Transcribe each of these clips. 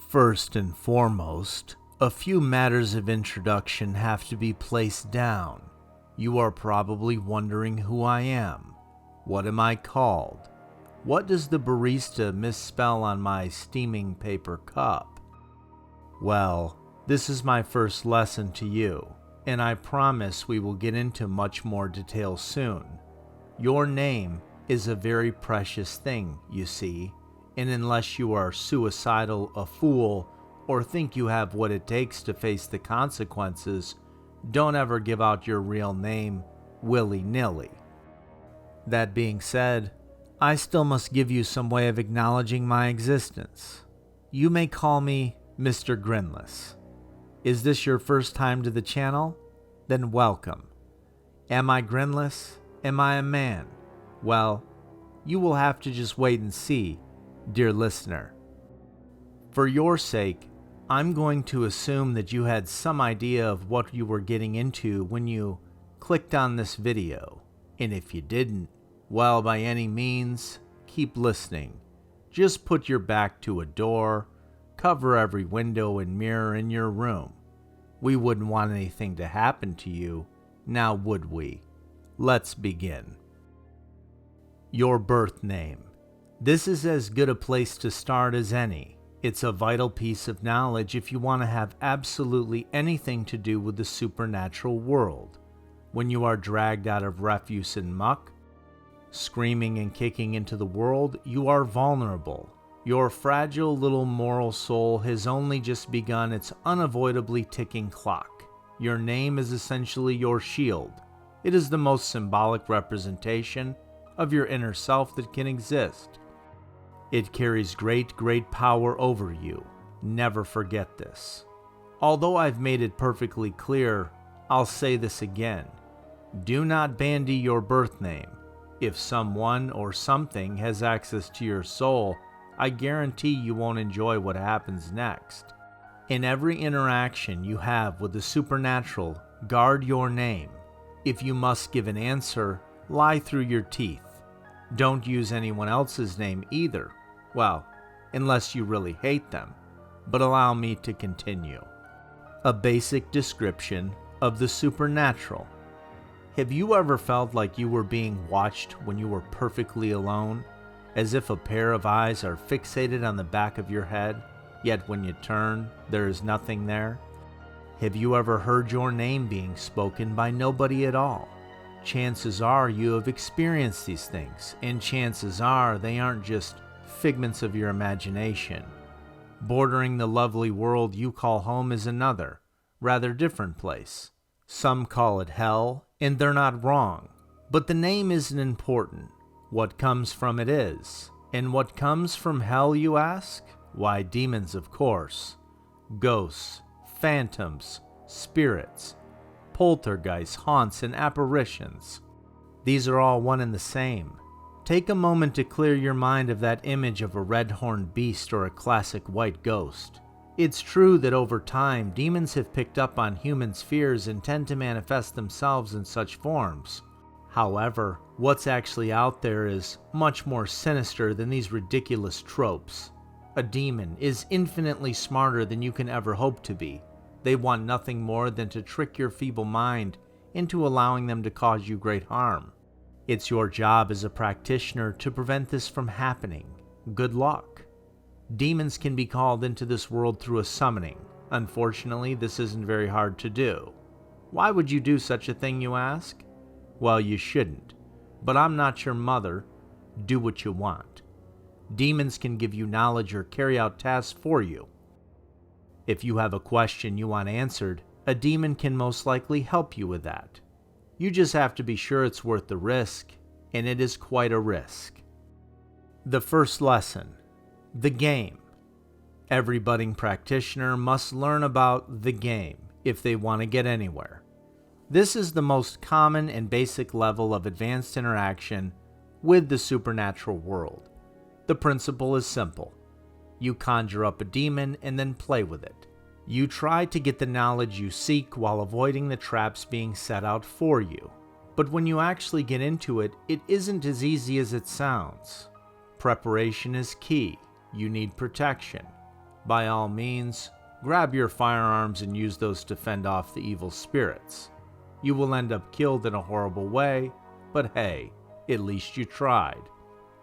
First and foremost, a few matters of introduction have to be placed down. You are probably wondering who I am. What am I called? What does the barista misspell on my steaming paper cup? Well, this is my first lesson to you, and I promise we will get into much more detail soon. Your name is a very precious thing, you see, and unless you are suicidal, a fool, or think you have what it takes to face the consequences, don't ever give out your real name willy-nilly. That being said, I still must give you some way of acknowledging my existence. You may call me Mr. Grinless. Is this your first time to the channel? Then welcome. Am I Grinless? Am I a man? Well, you will have to just wait and see, dear listener. For your sake, I'm going to assume that you had some idea of what you were getting into when you clicked on this video, and if you didn't, well, by any means, keep listening. Just put your back to a door, cover every window and mirror in your room. We wouldn't want anything to happen to you, now would we? Let's begin. Your birth name. This is as good a place to start as any. It's a vital piece of knowledge if you want to have absolutely anything to do with the supernatural world. When you are dragged out of refuse and muck, screaming and kicking into the world, you are vulnerable. Your fragile little moral soul has only just begun its unavoidably ticking clock. Your name is essentially your shield. It is the most symbolic representation of your inner self that can exist. It carries great power over you. Never forget this. Although I've made it perfectly clear, I'll say this again. Do not bandy your birth name. If someone or something has access to your soul, I guarantee you won't enjoy what happens next. In every interaction you have with the supernatural, guard your name. If you must give an answer, lie through your teeth. Don't use anyone else's name either. Well, unless you really hate them. But allow me to continue. A basic description of the supernatural. Have you ever felt like you were being watched when you were perfectly alone? As if a pair of eyes are fixated on the back of your head, yet when you turn, there is nothing there? Have you ever heard your name being spoken by nobody at all? Chances are you have experienced these things, and chances are they aren't just figments of your imagination. Bordering the lovely world you call home is another, rather different place. Some call it hell, and they're not wrong. But the name isn't important. What comes from it is. And what comes from hell, you ask? Why, demons, of course. Ghosts, phantoms, spirits, poltergeists, haunts, and apparitions. These are all one and the same. Take a moment to clear your mind of that image of a red-horned beast or a classic white ghost. It's true that over time, demons have picked up on humans' fears and tend to manifest themselves in such forms. However, what's actually out there is much more sinister than these ridiculous tropes. A demon is infinitely smarter than you can ever hope to be. They want nothing more than to trick your feeble mind into allowing them to cause you great harm. It's your job as a practitioner to prevent this from happening. Good luck. Demons can be called into this world through a summoning. Unfortunately, this isn't very hard to do. Why would you do such a thing, you ask? Well, you shouldn't. But I'm not your mother. Do what you want. Demons can give you knowledge or carry out tasks for you. If you have a question you want answered, a demon can most likely help you with that. You just have to be sure it's worth the risk, and it is quite a risk. The first lesson. The game. Every budding practitioner must learn about the game if they want to get anywhere. This is the most common and basic level of advanced interaction with the supernatural world. The principle is simple. You conjure up a demon and then play with it. You try to get the knowledge you seek while avoiding the traps being set out for you. But when you actually get into it, it isn't as easy as it sounds. Preparation is key. You need protection. By all means, grab your firearms and use those to fend off the evil spirits. You will end up killed in a horrible way, but hey, at least you tried.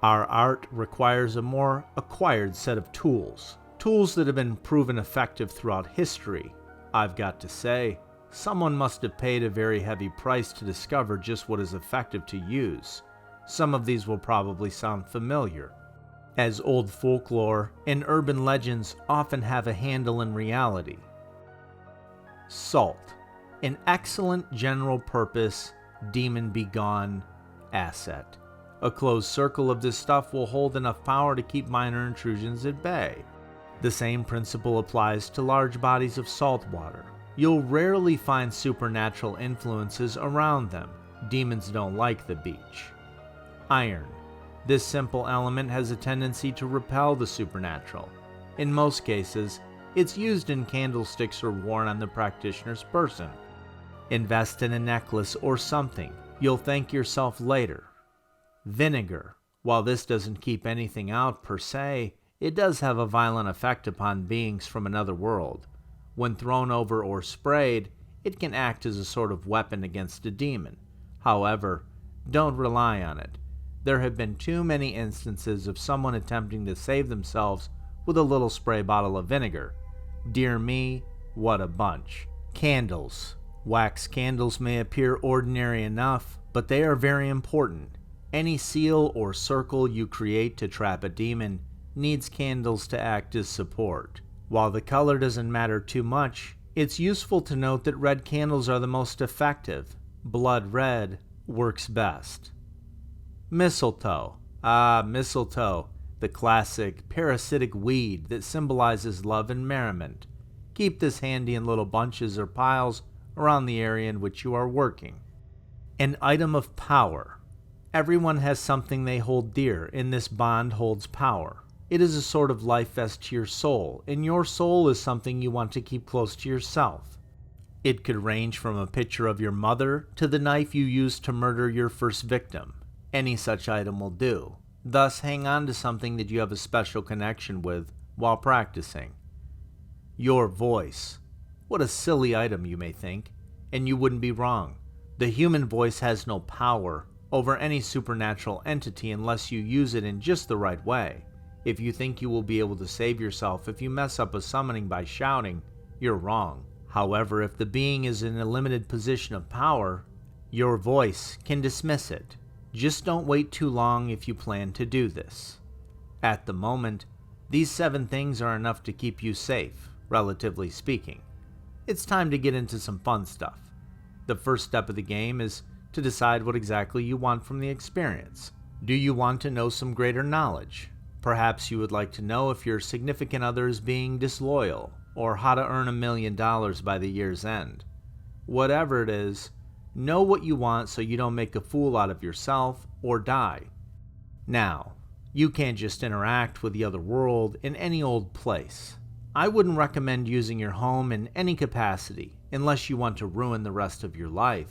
Our art requires a more acquired set of tools. Tools that have been proven effective throughout history. I've got to say, someone must have paid a very heavy price to discover just what is effective to use. Some of these will probably sound familiar, as old folklore and urban legends often have a handle in reality. Salt, an excellent general purpose, demon begone asset. A closed circle of this stuff will hold enough power to keep minor intrusions at bay. The same principle applies to large bodies of salt water. You'll rarely find supernatural influences around them. Demons don't like the beach. Iron. This simple element has a tendency to repel the supernatural. In most cases, it's used in candlesticks or worn on the practitioner's person. Invest in a necklace or something. You'll thank yourself later. Vinegar. While this doesn't keep anything out per se, it does have a violent effect upon beings from another world. When thrown over or sprayed, it can act as a sort of weapon against a demon. However, don't rely on it. There have been too many instances of someone attempting to save themselves with a little spray bottle of vinegar. Dear me, what a bunch. Candles. Wax candles may appear ordinary enough, but they are very important. Any seal or circle you create to trap a demon needs candles to act as support. While the color doesn't matter too much, it's useful to note that red candles are the most effective. Blood red works best. Mistletoe. Mistletoe, the classic parasitic weed that symbolizes love and merriment. Keep this handy in little bunches or piles around the area in which you are working. An item of power. Everyone has something they hold dear, and this bond holds power. It is a sort of life vest to your soul, and your soul is something you want to keep close to yourself. It could range from a picture of your mother to the knife you used to murder your first victim. Any such item will do. Thus, hang on to something that you have a special connection with while practicing. Your voice. What a silly item, you may think, and you wouldn't be wrong. The human voice has no power over any supernatural entity unless you use it in just the right way. If you think you will be able to save yourself if you mess up a summoning by shouting, you're wrong. However, if the being is in a limited position of power, your voice can dismiss it. Just don't wait too long if you plan to do this. At the moment, these 7 things are enough to keep you safe, relatively speaking. It's time to get into some fun stuff. The first step of the game is to decide what exactly you want from the experience. Do you want to know some greater knowledge? Perhaps you would like to know if your significant other is being disloyal, or how to earn $1 million by the year's end. Whatever it is, know what you want so you don't make a fool out of yourself or die. Now, you can't just interact with the other world in any old place. I wouldn't recommend using your home in any capacity unless you want to ruin the rest of your life.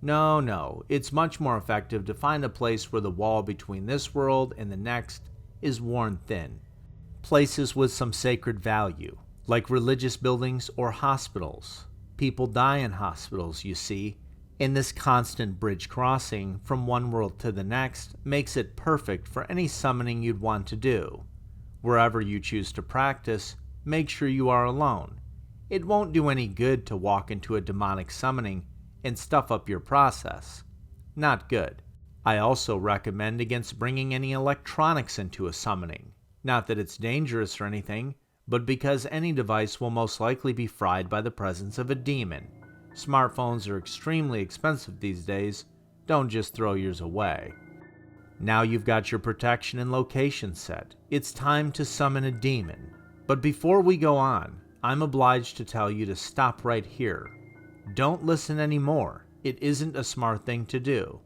No, it's much more effective to find a place where the wall between this world and the next is worn thin. Places with some sacred value, like religious buildings or hospitals. People die in hospitals, you see, and this constant bridge crossing from one world to the next makes it perfect for any summoning you'd want to do. Wherever you choose to practice, make sure you are alone. It won't do any good to walk into a demonic summoning and stuff up your process. Not good. I also recommend against bringing any electronics into a summoning. Not that it's dangerous or anything, but because any device will most likely be fried by the presence of a demon. Smartphones are extremely expensive these days. Don't just throw yours away. Now you've got your protection and location set. It's time to summon a demon. But before we go on, I'm obliged to tell you to stop right here. Don't listen anymore. It isn't a smart thing to do.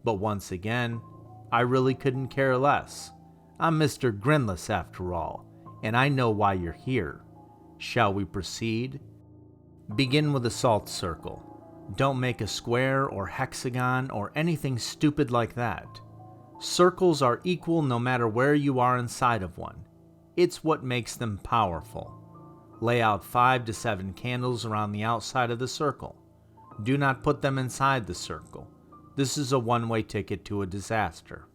But once again, I really couldn't care less. I'm Mr. Grinless after all, and I know why you're here. Shall we proceed? Begin with a salt circle. Don't make a square or hexagon or anything stupid like that. Circles are equal no matter where you are inside of one. It's what makes them powerful. Lay out 5 to 7 candles around the outside of the circle. Do not put them inside the circle. This is a one-way ticket to a disaster.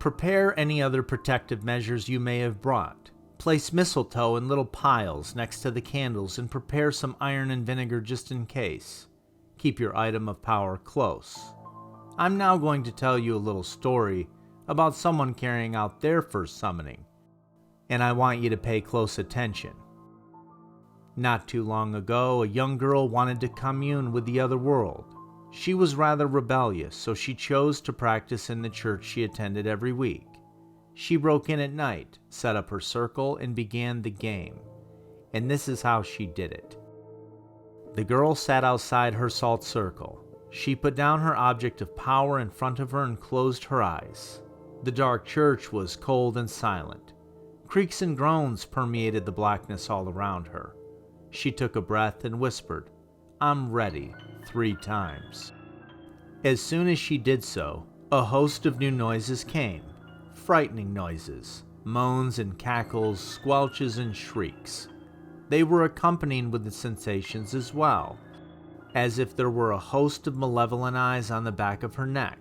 Prepare any other protective measures you may have brought. Place mistletoe in little piles next to the candles and prepare some iron and vinegar just in case. Keep your item of power close. I'm now going to tell you a little story about someone carrying out their first summoning, and I want you to pay close attention. Not too long ago, a young girl wanted to commune with the other world. She was rather rebellious, so she chose to practice in the church she attended every week. She broke in at night, set up her circle, and began the game. And this is how she did it. The girl sat outside her salt circle. She put down her object of power in front of her and closed her eyes. The dark church was cold and silent. Creaks and groans permeated the blackness all around her. She took a breath and whispered, "I'm ready," 3 times. As soon as she did so, a host of new noises came. Frightening noises, moans and cackles, squelches and shrieks. They were accompanied with the sensations as well, as if there were a host of malevolent eyes on the back of her neck,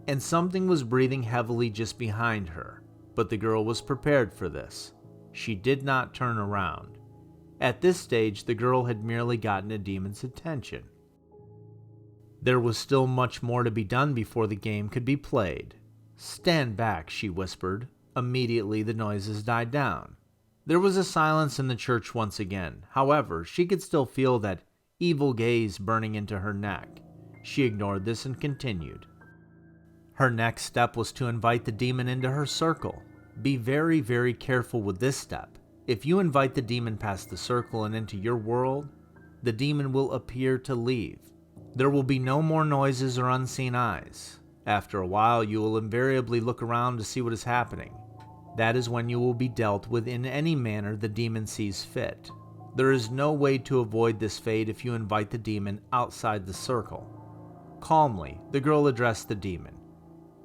and something was breathing heavily just behind her. But the girl was prepared for this. She did not turn around. At this stage, the girl had merely gotten a demon's attention. There was still much more to be done before the game could be played. "Stand back," she whispered. Immediately the noises died down. There was a silence in the church once again. However, she could still feel that evil gaze burning into her neck. She ignored this and continued. Her next step was to invite the demon into her circle. Be very, very careful with this step. If you invite the demon past the circle and into your world, the demon will appear to leave. There will be no more noises or unseen eyes. After a while, you will invariably look around to see what is happening. That is when you will be dealt with in any manner the demon sees fit. There is no way to avoid this fate if you invite the demon outside the circle. Calmly, the girl addressed the demon.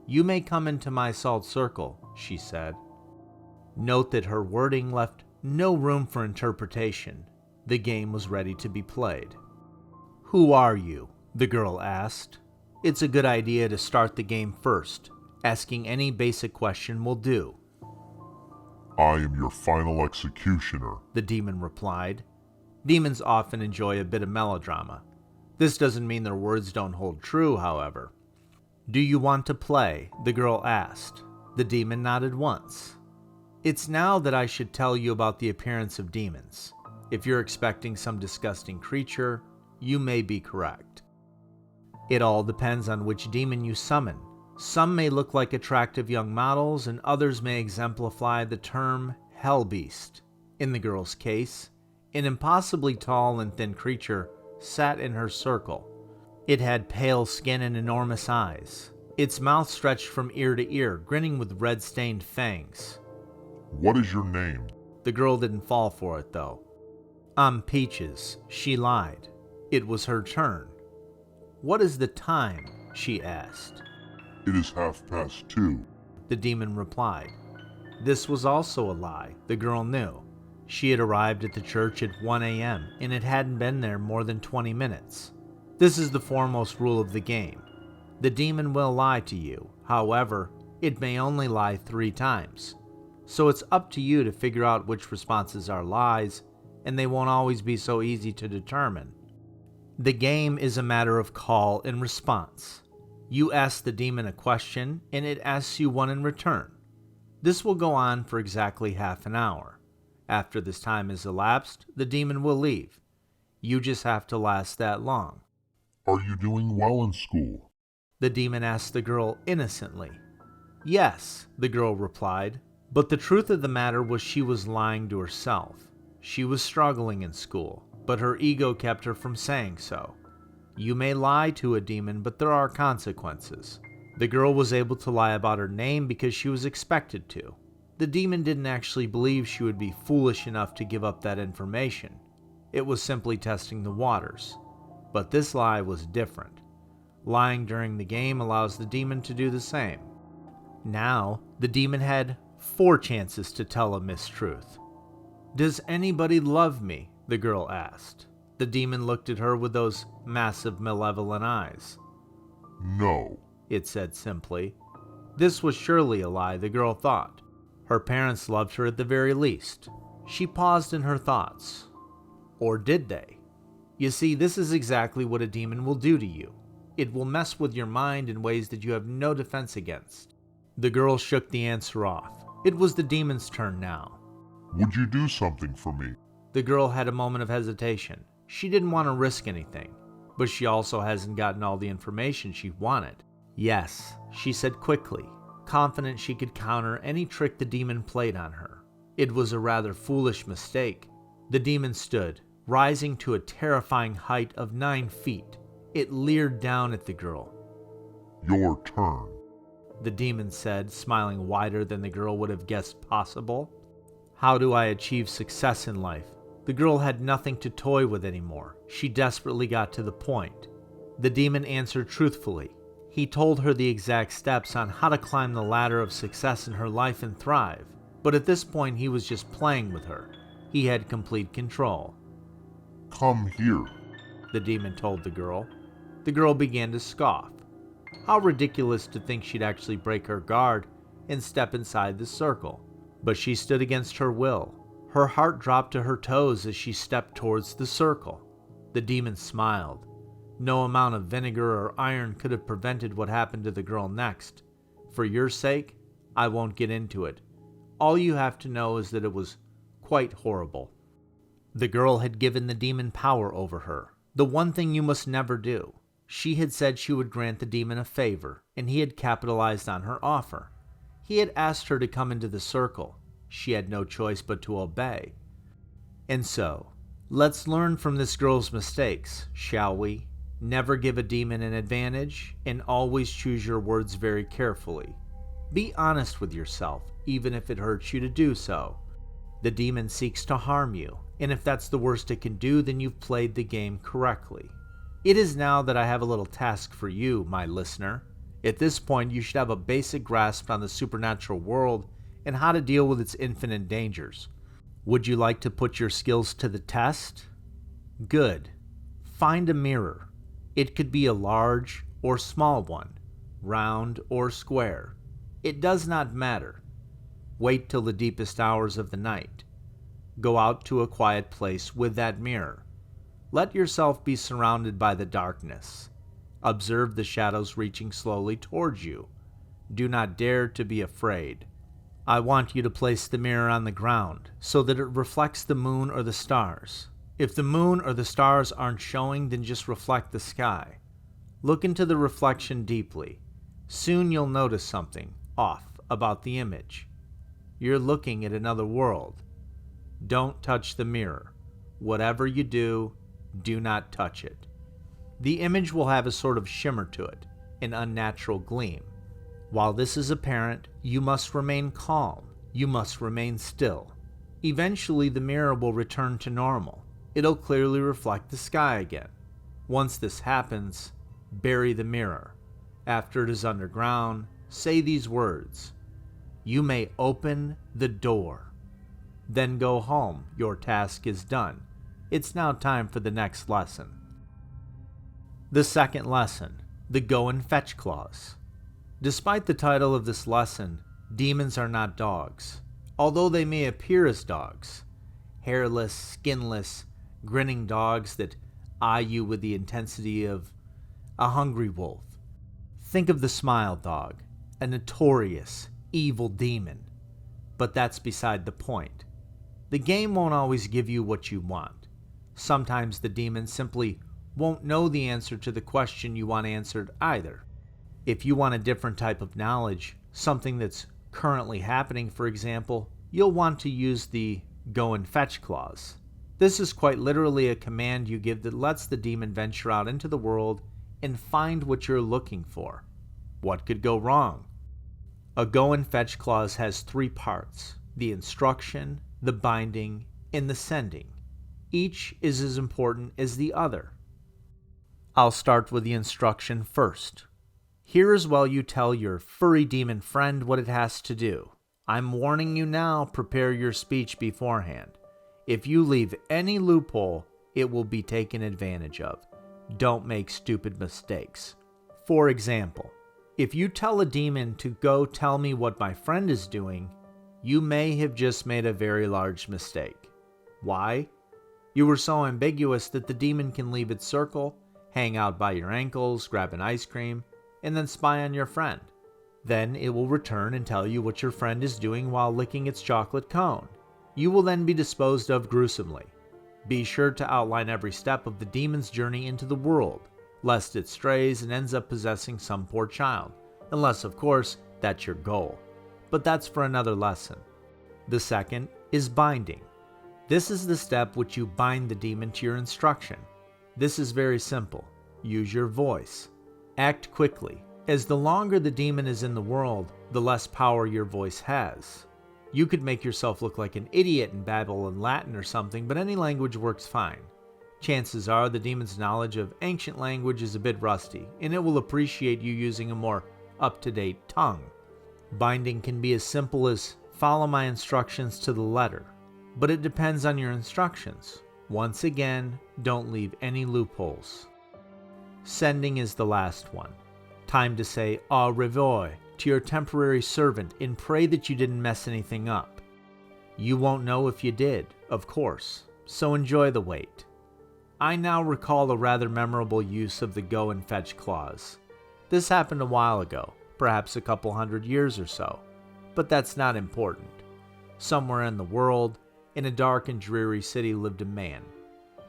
"You may come into my salt circle," she said. Note that her wording left no room for interpretation. The game was ready to be played. "Who are you?" the girl asked. It's a good idea to start the game first. Asking any basic question will do. "I am your final executioner," the demon replied. Demons often enjoy a bit of melodrama. This doesn't mean their words don't hold true, however. "Do you want to play?" the girl asked. The demon nodded once. It's now that I should tell you about the appearance of demons. If you're expecting some disgusting creature, you may be correct. It all depends on which demon you summon. Some may look like attractive young models, and others may exemplify the term hell beast. In the girl's case, an impossibly tall and thin creature sat in her circle. It had pale skin and enormous eyes. Its mouth stretched from ear to ear, grinning with red-stained fangs. "What is your name?" The girl didn't fall for it, though. "I'm Peaches," she lied. It was her turn. "What is the time?" she asked. "It is 2:30, the demon replied. This was also a lie, the girl knew. She had arrived at the church at 1 a.m. and it hadn't been there more than 20 minutes. This is the foremost rule of the game. The demon will lie to you. However, it may only lie 3 times. So it's up to you to figure out which responses are lies, and they won't always be so easy to determine. The game is a matter of call and response. You ask the demon a question, and it asks you one in return. This will go on for exactly half an hour. After this time has elapsed, the demon will leave. You just have to last that long. "Are you doing well in school?" The demon asked the girl innocently. Yes, the girl replied, but the truth of the matter was she was lying to herself. She was struggling in school, but her ego kept her from saying so. You may lie to a demon, but there are consequences. The girl was able to lie about her name because she was expected to. The demon didn't actually believe she would be foolish enough to give up that information. It was simply testing the waters. But this lie was different. Lying during the game allows the demon to do the same. Now, the demon had 4 chances to tell a mistruth. "Does anybody love me?" the girl asked. The demon looked at her with those massive malevolent eyes. "No," it said simply. This was surely a lie, the girl thought. Her parents loved her at the very least. She paused in her thoughts. Or did they? You see, this is exactly what a demon will do to you. It will mess with your mind in ways that you have no defense against. The girl shook the answer off. It was the demon's turn now. "Would you do something for me?" The girl had a moment of hesitation. She didn't want to risk anything, but she also hasn't gotten all the information she wanted. "Yes," she said quickly, confident she could counter any trick the demon played on her. It was a rather foolish mistake. The demon stood, rising to a terrifying height of 9 feet. It leered down at the girl. "Your turn," the demon said, smiling wider than the girl would have guessed possible. "How do I achieve success in life?" The girl had nothing to toy with anymore. She desperately got to the point. The demon answered truthfully. He told her the exact steps on how to climb the ladder of success in her life and thrive. But at this point, he was just playing with her. He had complete control. "Come here," the demon told the girl. The girl began to scoff. How ridiculous to think she'd actually break her guard and step inside the circle. But she stood against her will. Her heart dropped to her toes as she stepped towards the circle. The demon smiled. No amount of vinegar or iron could have prevented what happened to the girl next. For your sake, I won't get into it. All you have to know is that it was quite horrible. The girl had given the demon power over her, the one thing you must never do. She had said she would grant the demon a favor, and he had capitalized on her offer. He had asked her to come into the circle. She had no choice but to obey. And so, let's learn from this girl's mistakes, shall we? Never give a demon an advantage, and always choose your words very carefully. Be honest with yourself, even if it hurts you to do so. The demon seeks to harm you, and if that's the worst it can do, then you've played the game correctly. It is now that I have a little task for you, my listener. At this point, you should have a basic grasp on the supernatural world and how to deal with its infinite dangers. Would you like to put your skills to the test? Good. Find a mirror. It could be a large or small one, round or square. It does not matter. Wait till the deepest hours of the night. Go out to a quiet place with that mirror. Let yourself be surrounded by the darkness. Observe the shadows reaching slowly towards you. Do not dare to be afraid. I want you to place the mirror on the ground so that it reflects the moon or the stars. If the moon or the stars aren't showing, then just reflect the sky. Look into the reflection deeply. Soon you'll notice something off about the image. You're looking at another world. Don't touch the mirror. Whatever you do, do not touch it. The image will have a sort of shimmer to it, an unnatural gleam. While this is apparent, you must remain calm. You must remain still. Eventually, the mirror will return to normal. It'll clearly reflect the sky again. Once this happens, bury the mirror. After it is underground, say these words. You may open the door. Then go home. Your task is done. It's now time for the next lesson. The second lesson, the Go and Fetch clause. Despite the title of this lesson, demons are not dogs, although they may appear as dogs. Hairless, skinless, grinning dogs that eye you with the intensity of a hungry wolf. Think of the Smile Dog, a notorious, evil demon. But that's beside the point. The game won't always give you what you want. Sometimes the demon simply won't know the answer to the question you want answered either. If you want a different type of knowledge, something that's currently happening, for example, you'll want to use the Go and Fetch clause. This is quite literally a command you give that lets the demon venture out into the world and find what you're looking for. What could go wrong? A Go and Fetch clause has 3 parts: the instruction, the binding, and the sending. Each is as important as the other. I'll start with the instruction first. Here is while you tell your furry demon friend what it has to do. I'm warning you now, prepare your speech beforehand. If you leave any loophole, it will be taken advantage of. Don't make stupid mistakes. For example, if you tell a demon to go tell me what my friend is doing, you may have just made a very large mistake. Why? You were so ambiguous that the demon can leave its circle, hang out by your ankles, grab an ice cream, and then spy on your friend. Then it will return and tell you what your friend is doing while licking its chocolate cone. You will then be disposed of gruesomely. Be sure to outline every step of the demon's journey into the world, lest it strays and ends up possessing some poor child, unless, of course, that's your goal. But that's for another lesson. The second is binding. This is the step which you bind the demon to your instruction. This is very simple. Use your voice. Act quickly, as the longer the demon is in the world, the less power your voice has. You could make yourself look like an idiot and babble in Latin or something, but any language works fine. Chances are the demon's knowledge of ancient language is a bit rusty, and it will appreciate you using a more up-to-date tongue. Binding can be as simple as follow my instructions to the letter, but it depends on your instructions. Once again, don't leave any loopholes. Sending is the last one. Time to say au revoir to your temporary servant and pray that you didn't mess anything up. You won't know if you did, of course, so enjoy the wait. I now recall a rather memorable use of the go and fetch clause. This happened a while ago, perhaps a couple 100 years or so, but that's not important. Somewhere in the world, in a dark and dreary city lived a man.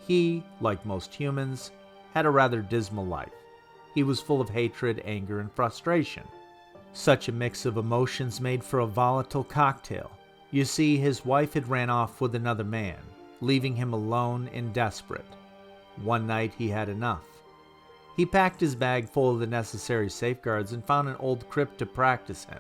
He, like most humans, had a rather dismal life. He was full of hatred, anger, and frustration. Such a mix of emotions made for a volatile cocktail. You see, his wife had ran off with another man, leaving him alone and desperate. One night he had enough. He packed his bag full of the necessary safeguards and found an old crypt to practice in.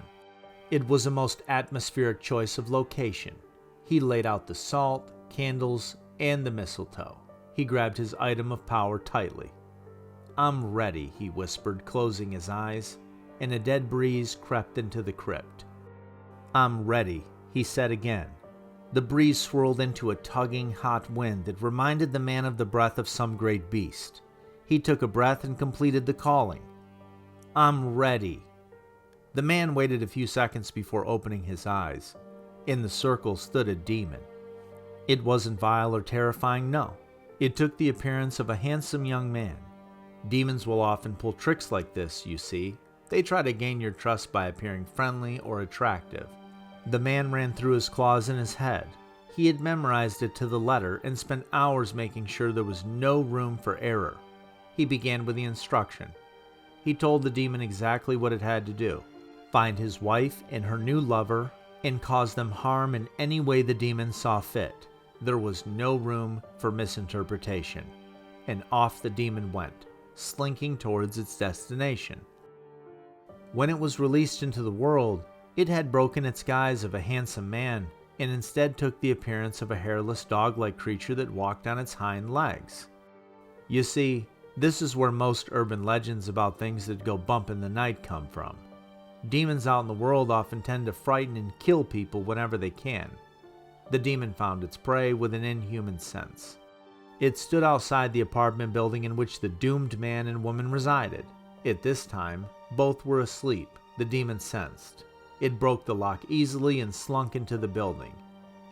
It was a most atmospheric choice of location. He laid out the salt, candles, and the mistletoe. He grabbed his item of power tightly. I'm ready, he whispered, closing his eyes, and a dead breeze crept into the crypt. I'm ready, he said again. The breeze swirled into a tugging, hot wind that reminded the man of the breath of some great beast. He took a breath and completed the calling. I'm ready. The man waited a few seconds before opening his eyes. In the circle stood a demon. It wasn't vile or terrifying, no. It took the appearance of a handsome young man. Demons will often pull tricks like this, you see. They try to gain your trust by appearing friendly or attractive. The man ran through his claws in his head. He had memorized it to the letter and spent hours making sure there was no room for error. He began with the instruction. He told the demon exactly what it had to do. Find his wife and her new lover and cause them harm in any way the demon saw fit. There was no room for misinterpretation. And off the demon went, slinking towards its destination. When it was released into the world, it had broken its guise of a handsome man and instead took the appearance of a hairless dog-like creature that walked on its hind legs. You see, this is where most urban legends about things that go bump in the night come from. Demons out in the world often tend to frighten and kill people whenever they can. The demon found its prey with an inhuman sense. It stood outside the apartment building in which the doomed man and woman resided. At this time, both were asleep, the demon sensed. It broke the lock easily and slunk into the building.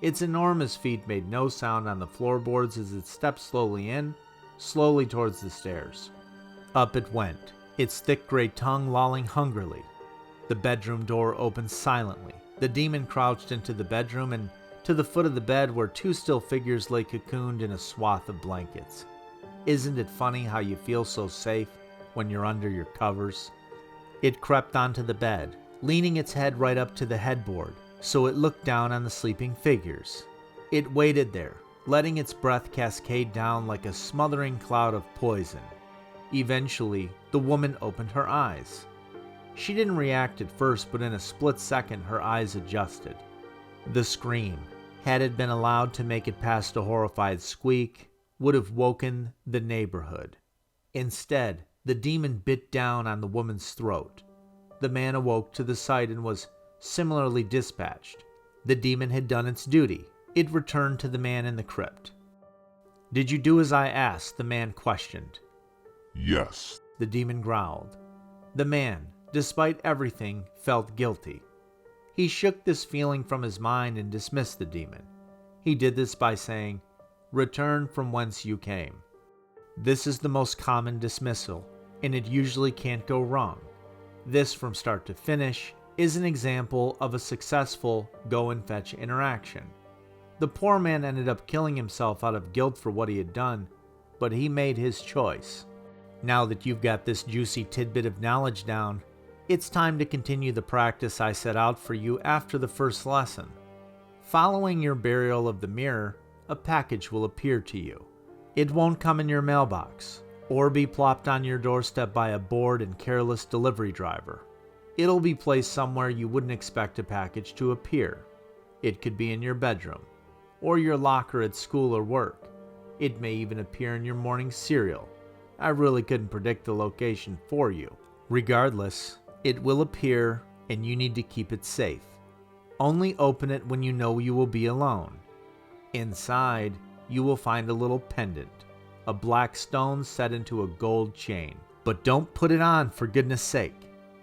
Its enormous feet made no sound on the floorboards as it stepped slowly in, slowly towards the stairs. Up it went, its thick gray tongue lolling hungrily. The bedroom door opened silently. The demon crouched into the bedroom and to the foot of the bed where two still figures lay cocooned in a swath of blankets. Isn't it funny how you feel so safe when you're under your covers? It crept onto the bed, leaning its head right up to the headboard, so it looked down on the sleeping figures. It waited there, letting its breath cascade down like a smothering cloud of poison. Eventually, the woman opened her eyes. She didn't react at first, but in a split second her eyes adjusted. The scream, had it been allowed to make it past a horrified squeak, would have woken the neighborhood. Instead, the demon bit down on the woman's throat. The man awoke to the sight and was similarly dispatched. The demon had done its duty. It returned to the man in the crypt. "Did you do as I asked?" the man questioned. Yes. The demon growled. The man, despite everything, felt guilty. He shook this feeling from his mind and dismissed the demon. He did this by saying, "Return from whence you came." This is the most common dismissal, and it usually can't go wrong. This, from start to finish, is an example of a successful go and fetch interaction. The poor man ended up killing himself out of guilt for what he had done, but he made his choice. Now that you've got this juicy tidbit of knowledge down, it's time to continue the practice I set out for you after the first lesson. Following your burial of the mirror, a package will appear to you. It won't come in your mailbox, or be plopped on your doorstep by a bored and careless delivery driver. It'll be placed somewhere you wouldn't expect a package to appear. It could be in your bedroom, or your locker at school or work. It may even appear in your morning cereal. I really couldn't predict the location for you. Regardless, it will appear and you need to keep it safe. Only open it when you know you will be alone. Inside, you will find a little pendant, a black stone set into a gold chain. But don't put it on, for goodness sake.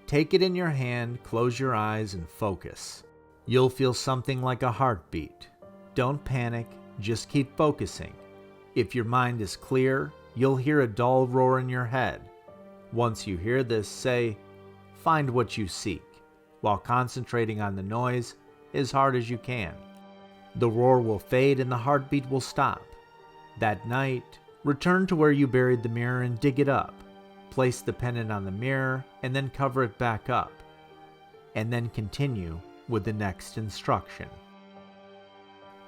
Take it in your hand, close your eyes, and focus. You'll feel something like a heartbeat. Don't panic, just keep focusing. If your mind is clear, you'll hear a dull roar in your head. Once you hear this, say, "Find what you seek," while concentrating on the noise as hard as you can. The roar will fade and the heartbeat will stop. That night, return to where you buried the mirror and dig it up. Place the pendant on the mirror and then cover it back up. And then continue with the next instruction.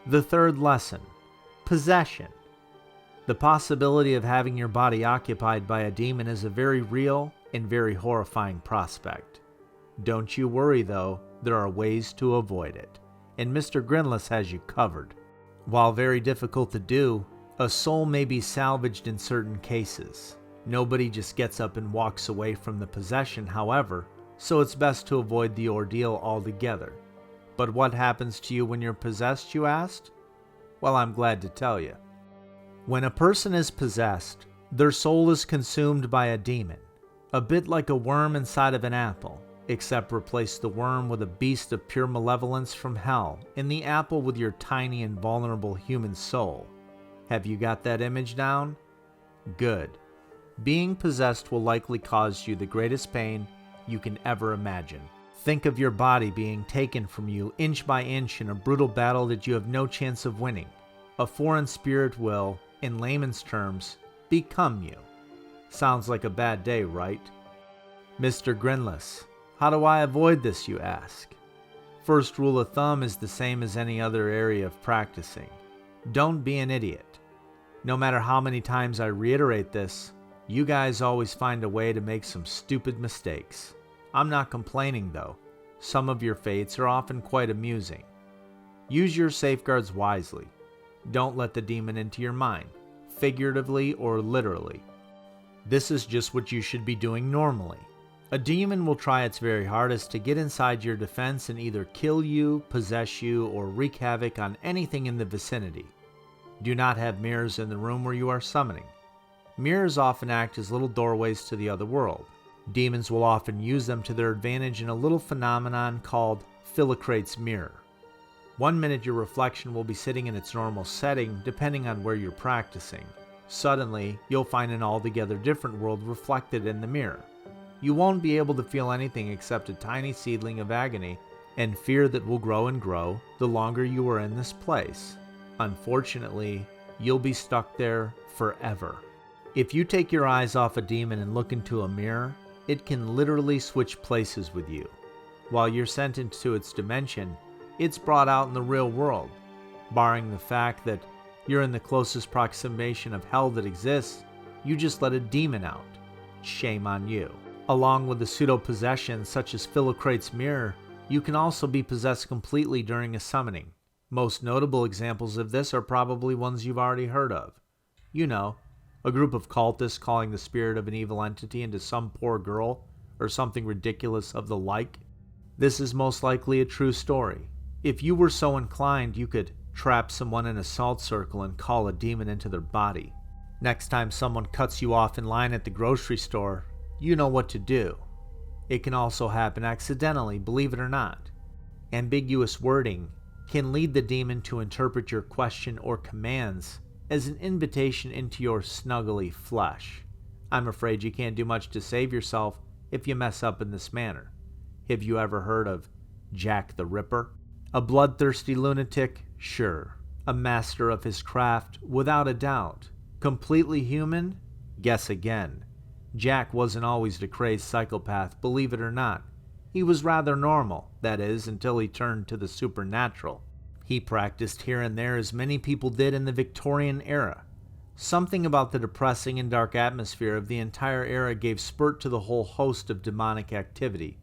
The third lesson, possession. The possibility of having your body occupied by a demon is a very real and very horrifying prospect. Don't you worry though, there are ways to avoid it, and Mr. Grinless has you covered. While very difficult to do, a soul may be salvaged in certain cases. Nobody just gets up and walks away from the possession, however, so it's best to avoid the ordeal altogether. But what happens to you when you're possessed, you asked? Well, I'm glad to tell you. When a person is possessed, their soul is consumed by a demon, a bit like a worm inside of an apple, except replace the worm with a beast of pure malevolence from hell, and the apple with your tiny and vulnerable human soul. Have you got that image down? Good. Being possessed will likely cause you the greatest pain you can ever imagine. Think of your body being taken from you inch by inch in a brutal battle that you have no chance of winning. A foreign spirit will, in layman's terms, become you. Sounds like a bad day, right? Mr. Grinless, how do I avoid this, you ask? First rule of thumb is the same as any other area of practicing. Don't be an idiot. No matter how many times I reiterate this, you guys always find a way to make some stupid mistakes. I'm not complaining though. Some of your fates are often quite amusing. Use your safeguards wisely. Don't let the demon into your mind, figuratively or literally. This is just what you should be doing normally. A demon will try its very hardest to get inside your defense and either kill you, possess you, or wreak havoc on anything in the vicinity. Do not have mirrors in the room where you are summoning. Mirrors often act as little doorways to the other world. Demons will often use them to their advantage in a little phenomenon called Philocrate's mirror. 1 minute your reflection will be sitting in its normal setting depending on where you're practicing. Suddenly, you'll find an altogether different world reflected in the mirror. You won't be able to feel anything except a tiny seedling of agony and fear that will grow and grow the longer you are in this place. Unfortunately, you'll be stuck there forever. If you take your eyes off a demon and look into a mirror, it can literally switch places with you. While you're sentenced to its dimension, it's brought out in the real world. Barring the fact that you're in the closest approximation of hell that exists, you just let a demon out. Shame on you. Along with the pseudo-possession such as Philocrate's mirror, you can also be possessed completely during a summoning. Most notable examples of this are probably ones you've already heard of. You know, A group of cultists calling the spirit of an evil entity into some poor girl, or something ridiculous of the like? This is most likely a true story. If you were so inclined, you could trap someone in a salt circle and call a demon into their body. Next time someone cuts you off in line at the grocery store, you know what to do. It can also happen accidentally, believe it or not. Ambiguous wording can lead the demon to interpret your question or commands as an invitation into your snuggly flesh. I'm afraid you can't do much to save yourself if you mess up in this manner. Have you ever heard of Jack the Ripper? A bloodthirsty lunatic? Sure. A master of his craft? Without a doubt. Completely human? Guess again. Jack wasn't always the crazed psychopath, believe it or not. He was rather normal, that is, until he turned to the supernatural. He practiced here and there as many people did in the Victorian era. Something about the depressing and dark atmosphere of the entire era gave spurt to the whole host of demonic activity.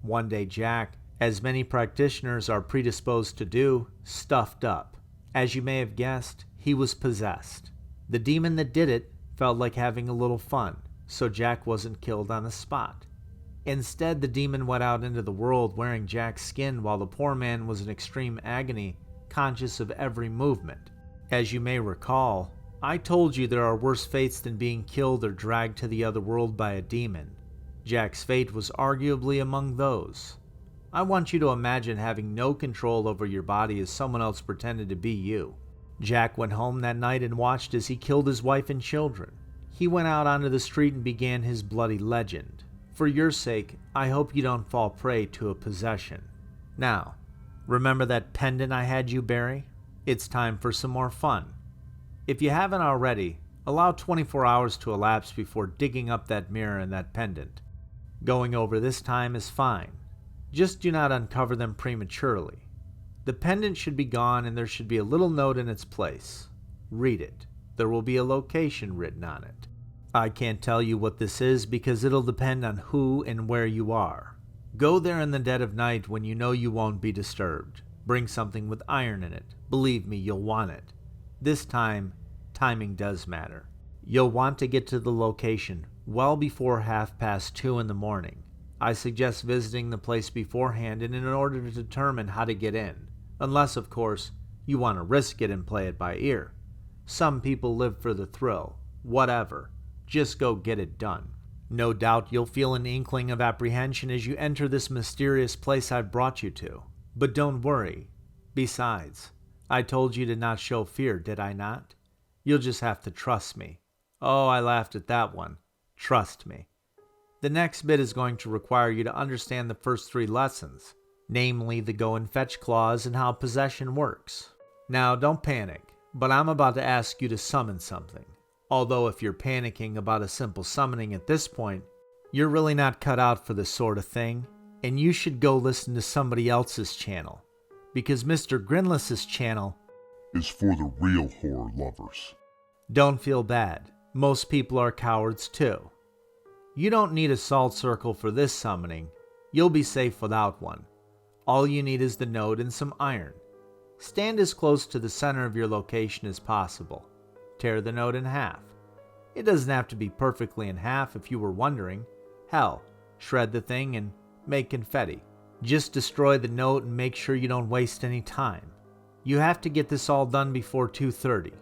One day Jack, as many practitioners are predisposed to do, stuffed up. As you may have guessed, he was possessed. The demon that did it felt like having a little fun, so Jack wasn't killed on the spot. Instead, the demon went out into the world wearing Jack's skin while the poor man was in extreme agony, conscious of every movement. As you may recall, I told you there are worse fates than being killed or dragged to the other world by a demon. Jack's fate was arguably among those. I want you to imagine having no control over your body as someone else pretended to be you. Jack went home that night and watched as he killed his wife and children. He went out onto the street and began his bloody legend. For your sake, I hope you don't fall prey to a possession. Now, remember that pendant I had you bury? It's time for some more fun. If you haven't already, allow 24 hours to elapse before digging up that mirror and that pendant. Going over this time is fine. Just do not uncover them prematurely. The pendant should be gone and there should be a little note in its place. Read it. There will be a location written on it. I can't tell you what this is because it'll depend on who and where you are. Go there in the dead of night when you know you won't be disturbed. Bring something with iron in it. Believe me, you'll want it. This time, timing does matter. You'll want to get to the location well before 2:30 in the morning. I suggest visiting the place beforehand and in order to determine how to get in. Unless, of course, you want to risk it and play it by ear. Some people live for the thrill. Whatever. Just go get it done. No doubt you'll feel an inkling of apprehension as you enter this mysterious place I've brought you to. But don't worry. Besides, I told you to not show fear, did I not? You'll just have to trust me. Oh, I laughed at that one. Trust me. The next bit is going to require you to understand the first 3 lessons, namely the go and fetch clause and how possession works. Now, don't panic, but I'm about to ask you to summon something. Although if you're panicking about a simple summoning at this point, you're really not cut out for this sort of thing, and you should go listen to somebody else's channel, because Mr. Grinless's channel is for the real horror lovers. Don't feel bad. Most people are cowards too. You don't need a salt circle for this summoning. You'll be safe without one. All you need is the note and some iron. Stand as close to the center of your location as possible. Tear the note in half. It doesn't have to be perfectly in half if you were wondering. Hell, shred the thing and make confetti. Just destroy the note and make sure you don't waste any time. You have to get this all done before 2:30.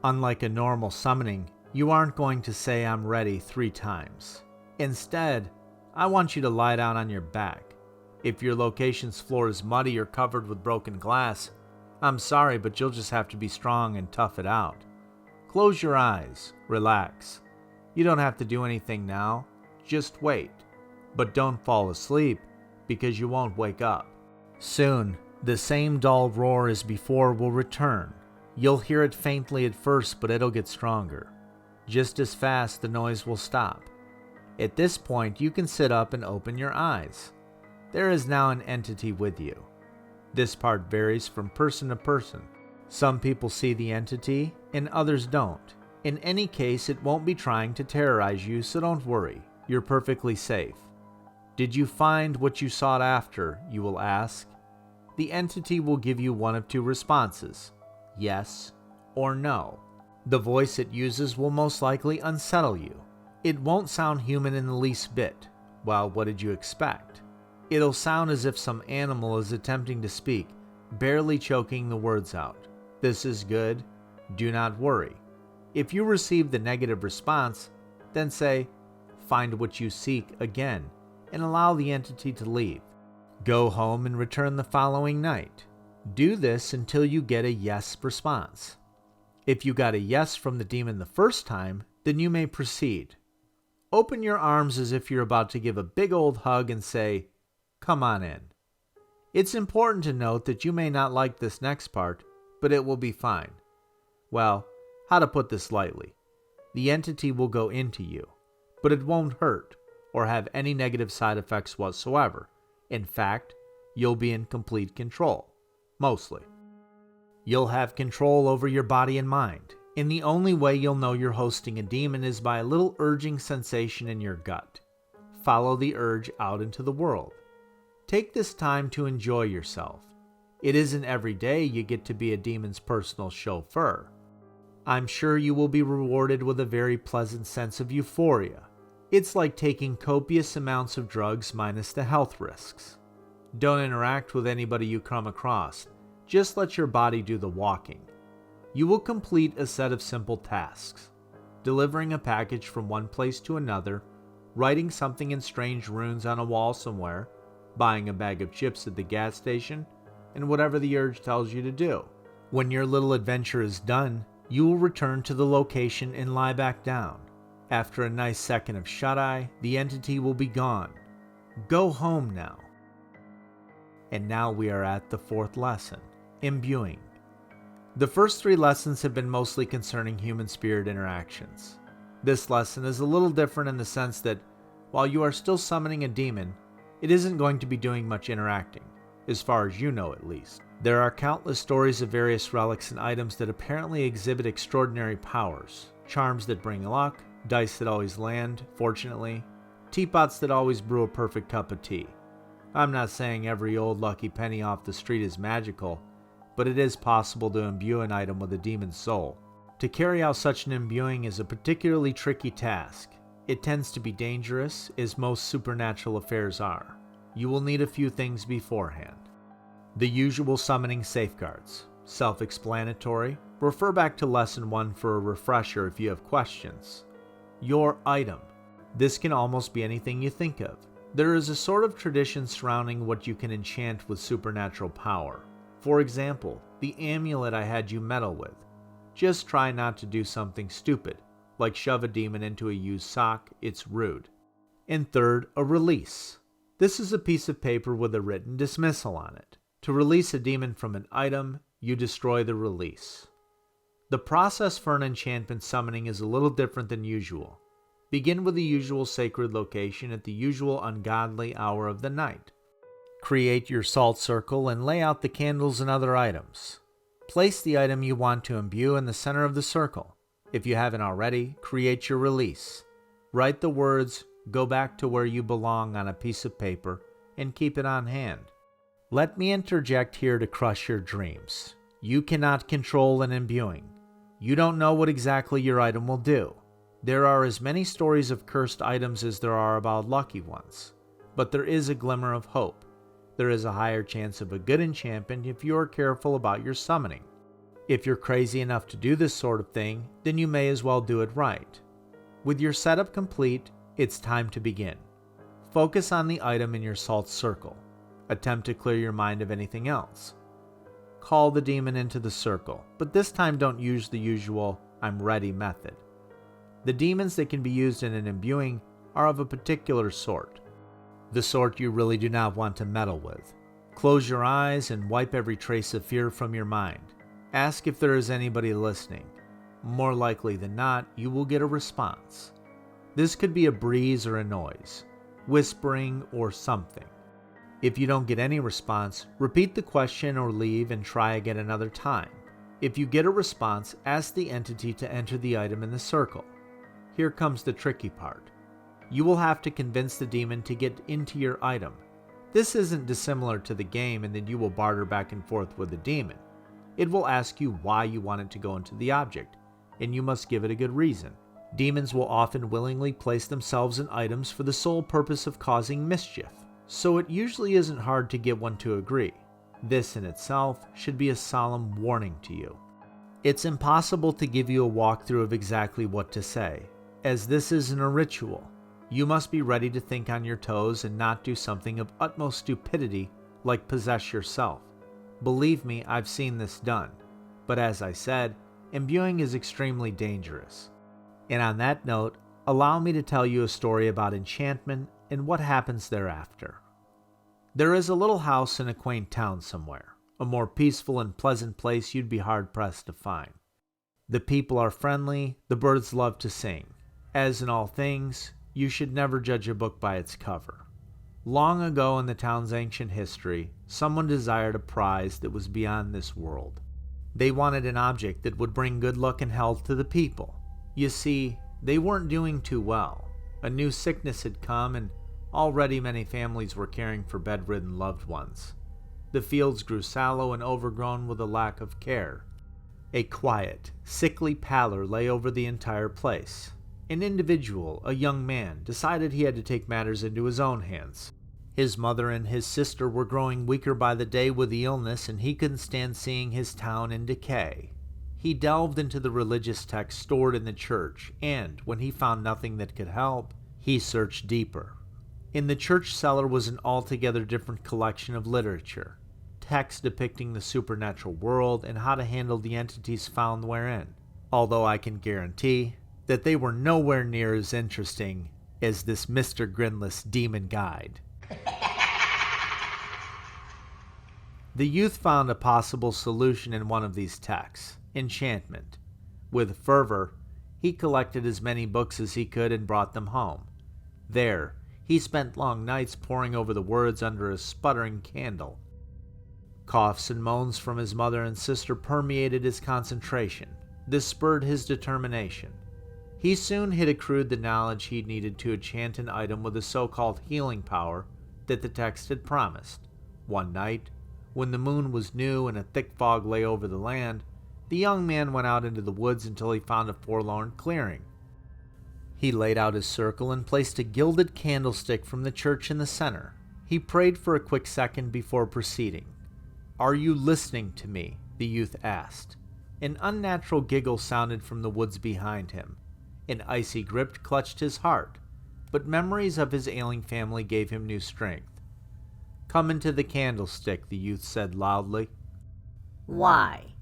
Unlike a normal summoning, you aren't going to say I'm ready 3 times. Instead, I want you to lie down on your back. If your location's floor is muddy or covered with broken glass, I'm sorry, but you'll just have to be strong and tough it out. Close your eyes, relax. You don't have to do anything now, just wait. But don't fall asleep, because you won't wake up. Soon, the same dull roar as before will return. You'll hear it faintly at first, but it'll get stronger. Just as fast, the noise will stop. At this point, you can sit up and open your eyes. There is now an entity with you. This part varies from person to person. Some people see the entity, and others don't. In any case, it won't be trying to terrorize you, so don't worry. You're perfectly safe. Did you find what you sought after, you will ask? The entity will give you one of 2 responses, yes or no. The voice it uses will most likely unsettle you. It won't sound human in the least bit. Well, what did you expect? It'll sound as if some animal is attempting to speak, barely choking the words out. This is good. Do not worry. If you receive the negative response, then say, "Find what you seek" again, and allow the entity to leave. Go home and return the following night. Do this until you get a yes response. If you got a yes from the demon the first time, then you may proceed. Open your arms as if you're about to give a big old hug and say, "Come on in." It's important to note that you may not like this next part, but it will be fine. Well, how to put this lightly? The entity will go into you, but it won't hurt or have any negative side effects whatsoever. In fact, you'll be in complete control. Mostly. You'll have control over your body and mind, and the only way you'll know you're hosting a demon is by a little urging sensation in your gut. Follow the urge out into the world. Take this time to enjoy yourself. It isn't every day you get to be a demon's personal chauffeur. I'm sure you will be rewarded with a very pleasant sense of euphoria. It's like taking copious amounts of drugs minus the health risks. Don't interact with anybody you come across. Just let your body do the walking. You will complete a set of simple tasks. Delivering a package from one place to another, writing something in strange runes on a wall somewhere, buying a bag of chips at the gas station, and whatever the urge tells you to do. When your little adventure is done, you will return to the location and lie back down. After a nice second of shut-eye, the entity will be gone. Go home now. And now we are at the fourth lesson, Imbuing. The first three lessons have been mostly concerning human-spirit interactions. This lesson is a little different in the sense that, while you are still summoning a demon, it isn't going to be doing much interacting, as far as you know at least. There are countless stories of various relics and items that apparently exhibit extraordinary powers, charms that bring luck, dice that always land, fortunately, teapots that always brew a perfect cup of tea. I'm not saying every old lucky penny off the street is magical, but it is possible to imbue an item with a demon's soul. To carry out such an imbuing is a particularly tricky task. It tends to be dangerous, as most supernatural affairs are. You will need a few things beforehand. The usual summoning safeguards. Self-explanatory. Refer back to lesson 1 for a refresher if you have questions. Your item. This can almost be anything you think of. There is a sort of tradition surrounding what you can enchant with supernatural power. For example, the amulet I had you meddle with. Just try not to do something stupid, like shove a demon into a used sock. It's rude. And third, a release. This is a piece of paper with a written dismissal on it. To release a demon from an item, you destroy the release. The process for an enchantment summoning is a little different than usual. Begin with the usual sacred location at the usual ungodly hour of the night. Create your salt circle and lay out the candles and other items. Place the item you want to imbue in the center of the circle. If you haven't already, create your release. Write the words, "Go back to where you belong" on a piece of paper and keep it on hand. Let me interject here to crush your dreams. You cannot control an imbuing. You don't know what exactly your item will do. There are as many stories of cursed items as there are about lucky ones. But there is a glimmer of hope. There is a higher chance of a good enchantment if you are careful about your summoning. If you're crazy enough to do this sort of thing, then you may as well do it right. With your setup complete, it's time to begin. Focus on the item in your salt circle. Attempt to clear your mind of anything else. Call the demon into the circle, but this time don't use the usual "I'm ready" method. The demons that can be used in an imbuing are of a particular sort. The sort you really do not want to meddle with. Close your eyes and wipe every trace of fear from your mind. Ask if there is anybody listening. More likely than not, you will get a response. This could be a breeze or a noise, whispering or something. If you don't get any response, repeat the question or leave and try again another time. If you get a response, ask the entity to enter the item in the circle. Here comes the tricky part. You will have to convince the demon to get into your item. This isn't dissimilar to the game in that you will barter back and forth with the demon. It will ask you why you want it to go into the object, and you must give it a good reason. Demons will often willingly place themselves in items for the sole purpose of causing mischief, so it usually isn't hard to get one to agree. This in itself should be a solemn warning to you. It's impossible to give you a walkthrough of exactly what to say, as this isn't a ritual. You must be ready to think on your toes and not do something of utmost stupidity like possess yourself. Believe me, I've seen this done. But as I said, imbuing is extremely dangerous. And on that note, allow me to tell you a story about enchantment and what happens thereafter. There is a little house in a quaint town somewhere, a more peaceful and pleasant place you'd be hard-pressed to find. The people are friendly, the birds love to sing. As in all things, you should never judge a book by its cover. Long ago in the town's ancient history, someone desired a prize that was beyond this world. They wanted an object that would bring good luck and health to the people. You see, they weren't doing too well. A new sickness had come, and already many families were caring for bedridden loved ones. The fields grew sallow and overgrown with a lack of care. A quiet, sickly pallor lay over the entire place. An individual, a young man, decided he had to take matters into his own hands. His mother and his sister were growing weaker by the day with the illness, and he couldn't stand seeing his town in decay. He delved into the religious texts stored in the church, and when he found nothing that could help, he searched deeper. In the church cellar was an altogether different collection of literature, texts depicting the supernatural world and how to handle the entities found therein, although I can guarantee that they were nowhere near as interesting as this Mr. Grinless demon guide. The youth found a possible solution in one of these texts, enchantment. With fervor, he collected as many books as he could and brought them home. There, he spent long nights poring over the words under a sputtering candle. Coughs and moans from his mother and sister permeated his concentration. This spurred his determination. He soon had accrued the knowledge he needed to enchant an item with the so-called healing power that the text had promised. One night, when the moon was new and a thick fog lay over the land, the young man went out into the woods until he found a forlorn clearing. He laid out his circle and placed a gilded candlestick from the church in the center. He prayed for a quick second before proceeding. "Are you listening to me?" the youth asked. An unnatural giggle sounded from the woods behind him. An icy grip clutched his heart, but memories of his ailing family gave him new strength. "Come into the candlestick," the youth said loudly. "Why?"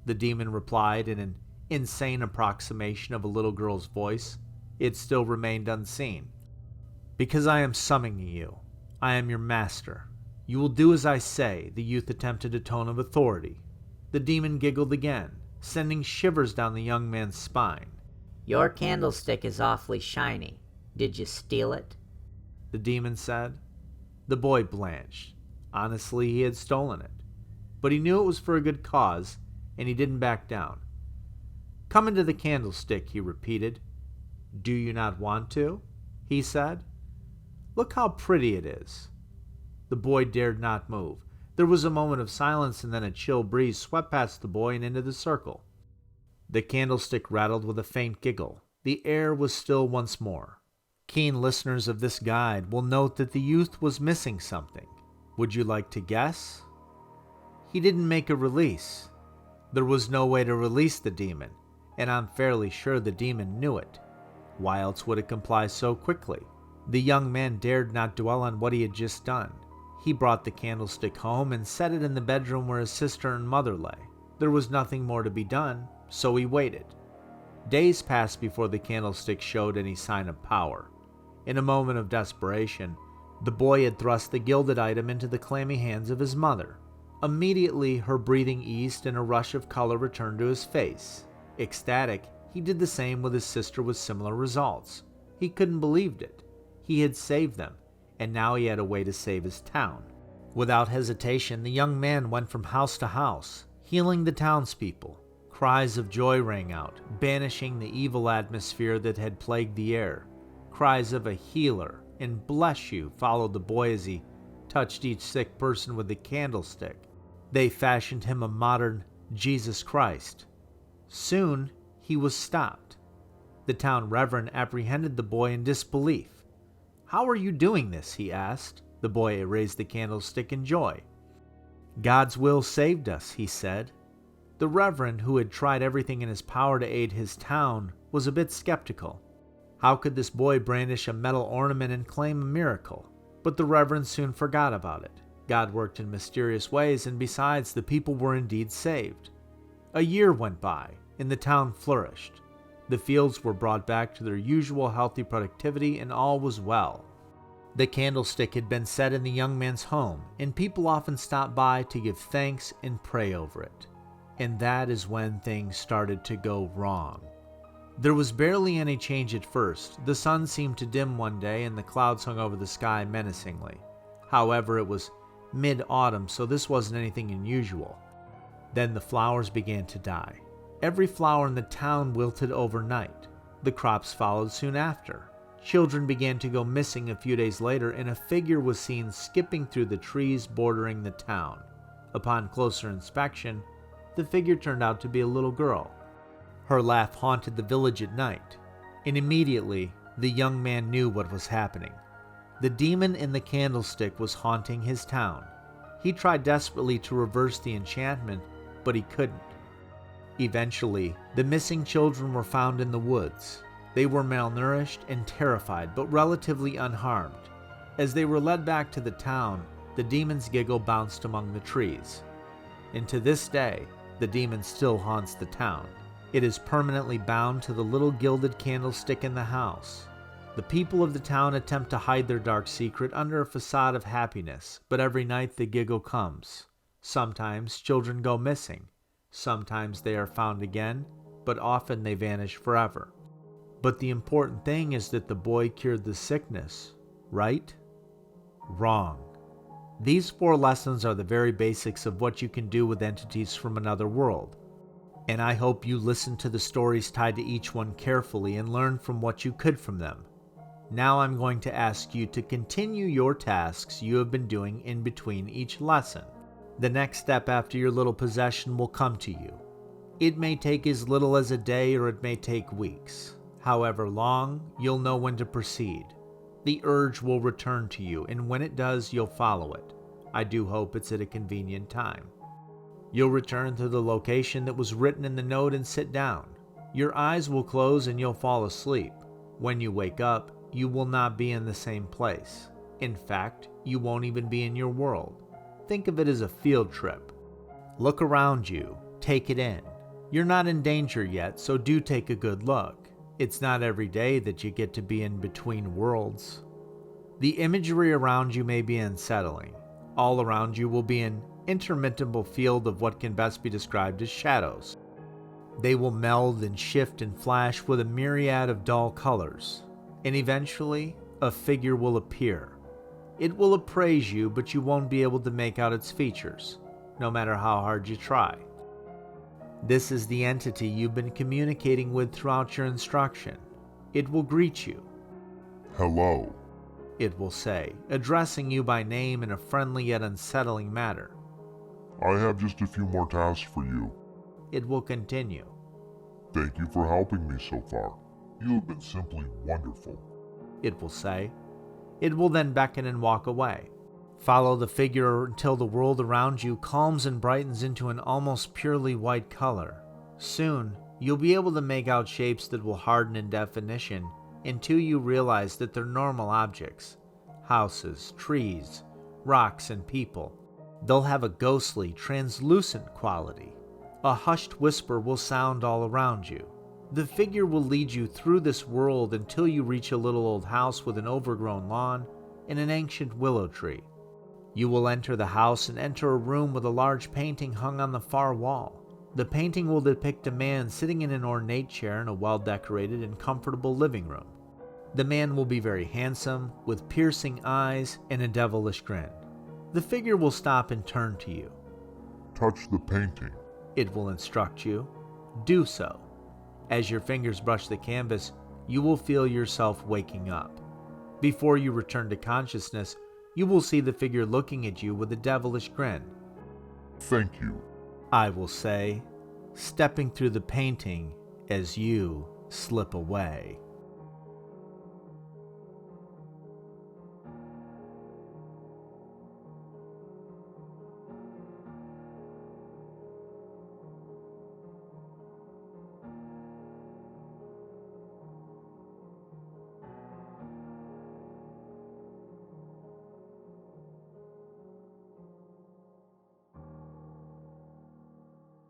the demon replied in an insane approximation of a little girl's voice. It still remained unseen. "Because I am summoning you. I am your master. You will do as I say," the youth attempted a tone of authority. The demon giggled again, sending shivers down the young man's spine. "Your candlestick is awfully shiny. Did you steal it?" the demon said. The boy blanched. Honestly, he had stolen it. But he knew it was for a good cause, and he didn't back down. "Come into the candlestick," he repeated. "Do you not want to?" he said. "Look how pretty it is." The boy dared not move. There was a moment of silence, and then a chill breeze swept past the boy and into the circle. The candlestick rattled with a faint giggle. The air was still once more. Keen listeners of this guide will note that the youth was missing something. Would you like to guess? He didn't make a release. There was no way to release the demon, and I'm fairly sure the demon knew it. Why else would it comply so quickly? The young man dared not dwell on what he had just done. He brought the candlestick home and set it in the bedroom where his sister and mother lay. There was nothing more to be done, so he waited. Days passed before the candlestick showed any sign of power. In a moment of desperation, the boy had thrust the gilded item into the clammy hands of his mother. Immediately, her breathing eased and a rush of color returned to his face. Ecstatic, he did the same with his sister with similar results. He couldn't believe it. He had saved them, and now he had a way to save his town. Without hesitation, the young man went from house to house, healing the townspeople. Cries of joy rang out, banishing the evil atmosphere that had plagued the air. Cries of a healer and "bless you" followed the boy as he touched each sick person with the candlestick. They fashioned him a modern Jesus Christ. Soon, he he was stopped. The town reverend apprehended the boy in disbelief. "How are you doing this?" he asked. The boy raised the candlestick in joy. "God's will saved us," he said. The reverend, who had tried everything in his power to aid his town, was a bit skeptical. How could this boy brandish a metal ornament and claim a miracle? But the reverend soon forgot about it. God worked in mysterious ways, and besides, the people were indeed saved. A year went by, and the town flourished. The fields were brought back to their usual healthy productivity, and all was well. The candlestick had been set in the young man's home, and people often stopped by to give thanks and pray over it. And that is when things started to go wrong. There was barely any change at first. The sun seemed to dim one day, and the clouds hung over the sky menacingly. However, it was mid-autumn, so this wasn't anything unusual. Then the flowers began to die. Every flower in the town wilted overnight. The crops followed soon after. Children began to go missing a few days later, and a figure was seen skipping through the trees bordering the town. Upon closer inspection, the figure turned out to be a little girl. Her laugh haunted the village at night, and immediately the young man knew what was happening. The demon in the candlestick was haunting his town. He tried desperately to reverse the enchantment, but he couldn't. Eventually, the missing children were found in the woods. They were malnourished and terrified, but relatively unharmed. As they were led back to the town, the demon's giggle bounced among the trees. And to this day, the demon still haunts the town. It is permanently bound to the little gilded candlestick in the house. The people of the town attempt to hide their dark secret under a facade of happiness, but every night the giggle comes. Sometimes children go missing. Sometimes they are found again, but often they vanish forever. But the important thing is that the boy cured the sickness, right? Wrong. These 4 lessons are the very basics of what you can do with entities from another world. And I hope you listen to the stories tied to each one carefully and learn from what you could from them. Now I'm going to ask you to continue your tasks you have been doing in between each lesson. The next step after your little possession will come to you. It may take as little as a day, or it may take weeks. However long, you'll know when to proceed. The urge will return to you, and when it does, you'll follow it. I do hope it's at a convenient time. You'll return to the location that was written in the note and sit down. Your eyes will close and you'll fall asleep. When you wake up, you will not be in the same place. In fact, you won't even be in your world. Think of it as a field trip. Look around you, take it in. You're not in danger yet, so do take a good look. It's not every day that you get to be in between worlds. The imagery around you may be unsettling. All around you will be an interminable field of what can best be described as shadows. They will meld and shift and flash with a myriad of dull colors, and eventually a figure will appear. It will appraise you, but you won't be able to make out its features, no matter how hard you try. This is the entity you've been communicating with throughout your instruction. It will greet you. Hello. It will say, addressing you by name in a friendly yet unsettling manner. I have just a few more tasks for you. It will continue. Thank you for helping me so far. You have been simply wonderful. It will say. It will then beckon and walk away. Follow the figure until the world around you calms and brightens into an almost purely white color. Soon, you'll be able to make out shapes that will harden in definition until you realize that they're normal objects. Houses, trees, rocks, and people. They'll have a ghostly, translucent quality. A hushed whisper will sound all around you. The figure will lead you through this world until you reach a little old house with an overgrown lawn and an ancient willow tree. You will enter the house and enter a room with a large painting hung on the far wall. The painting will depict a man sitting in an ornate chair in a well-decorated and comfortable living room. The man will be very handsome, with piercing eyes and a devilish grin. The figure will stop and turn to you. Touch the painting. It will instruct you. Do so. As your fingers brush the canvas, you will feel yourself waking up. Before you return to consciousness, you will see the figure looking at you with a devilish grin. Thank you. I will say, stepping through the painting as you slip away.